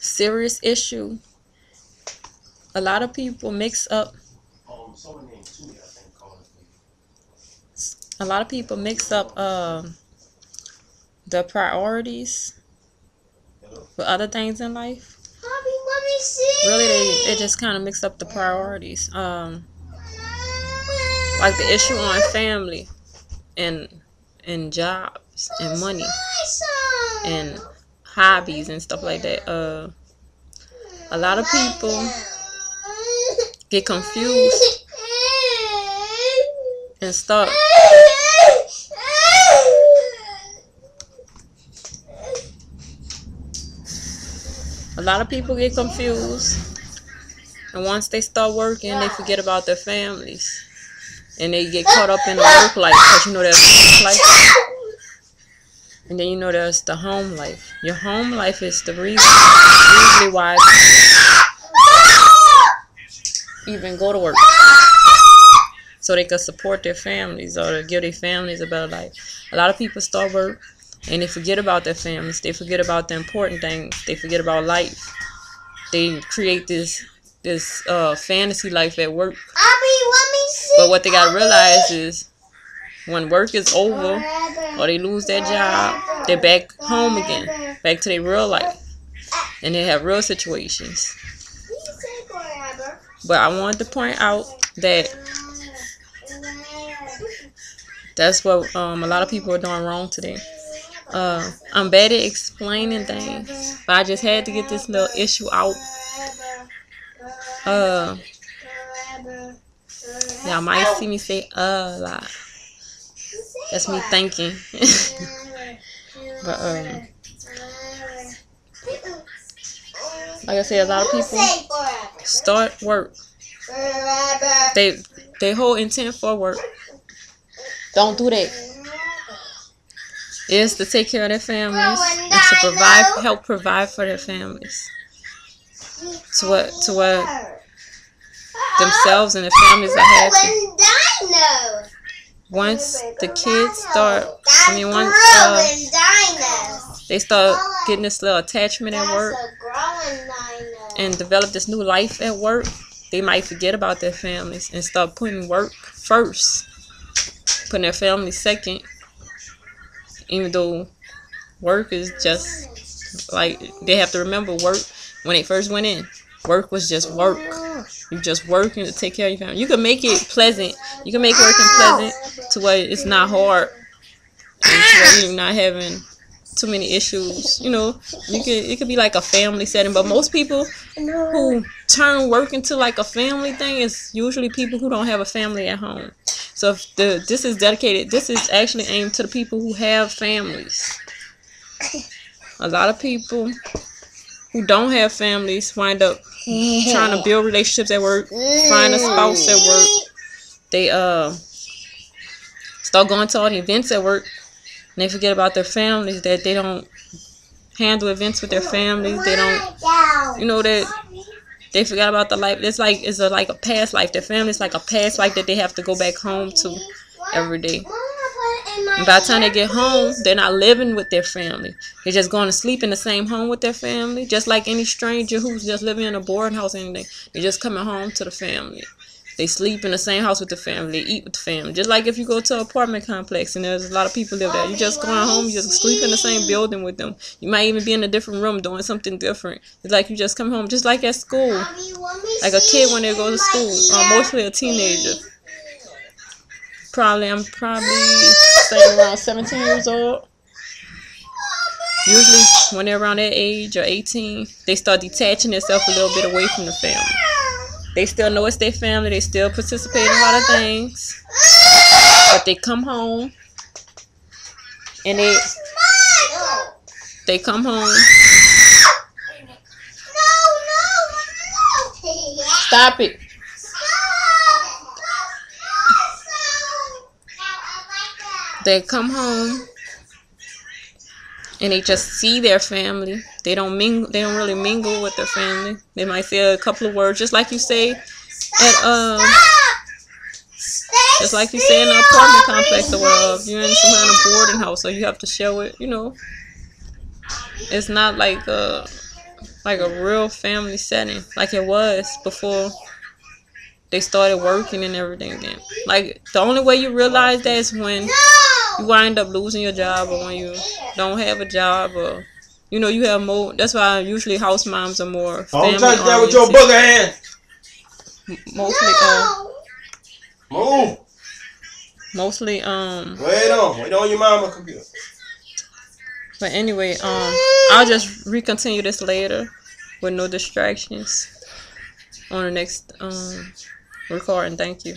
serious issue. A lot of people mix up. A lot of people mix up the priorities with other things in life. Really, they just kind of mix up the priorities. Like the issue on family and jobs and money and hobbies and stuff like that. A lot of people get confused and start and once they start working, they forget about their families and they get caught up in the work life, because there's work life, and then there's the home life. Your home life is the reason usually why even go to work, so they can support their families or to give their families a better life. A lot of people start work and they forget about their families. They forget about the important things. They forget about life. They create this fantasy life at work. But what they gotta realize is, when work is over or they lose their job, they're back home again, back to their real life, and they have real situations. But I wanted to point out that that's what a lot of people are doing wrong today. I'm bad at explaining things, but I just had to get this little issue out. Y'all might see me say a lot. That's me thinking. But like I said, a lot of people start work. They whole intent for work. Don't do that. Is to take care of their families and to help provide for their families. To what themselves and their families are happy. Once the kids start, they start getting this little attachment at work and develop this new life at work, they might forget about their families and start putting work first, putting their family second, even though work is just like, they have to remember work when they first went in. Work was just work. You just working to take care of your family. You can make it pleasant. You can make working pleasant to where it's not hard and to where you're not having too many issues. It could be like a family setting, but most people who turn work into like a family thing is usually people who don't have a family at home. So if this is actually aimed to the people who have families. A lot of people who don't have families wind up trying to build relationships at work, find a spouse at work. They start going to all the events at work, and they forget about their families, that they don't handle events with their families. They don't, that they forgot about the life. It's like a past life. Their family's like a past life that they have to go back home to every day. And by the time they get home, they're not living with their family. They're just going to sleep in the same home with their family, just like any stranger who's just living in a boarding house or anything. They're just coming home to the family. They sleep in the same house with the family. They eat with the family. Just like if you go to an apartment complex and there's a lot of people live there. You're just going home. You just sleep in the same building with them. You might even be in a different room doing something different. It's like you just come home. Just like at school. Like a kid when they go to school. Or mostly a teenager. I'm probably saying around 17 years old. Usually when they're around that age or 18, they start detaching themselves a little bit away from the family. They still know it's their family. They still participate in a lot of things. But they come home and they come home. Stop it. They come home and they just see their family. They don't really mingle with their family. They might say a couple of words, just like you say at just like you say in an apartment complex, or you're in some kind of boarding house, so you have to show it. It's not like like a real family setting, like it was before they started working and everything again. Like the only way you realize that is when you wind up losing your job, or when you don't have a job, or you have more. That's why usually house moms are more family Don't touch that with your booger hand. Mostly, move. Mostly, Wait on your mama computer. But anyway, I'll just recontinue this later with no distractions on the next recording. Thank you.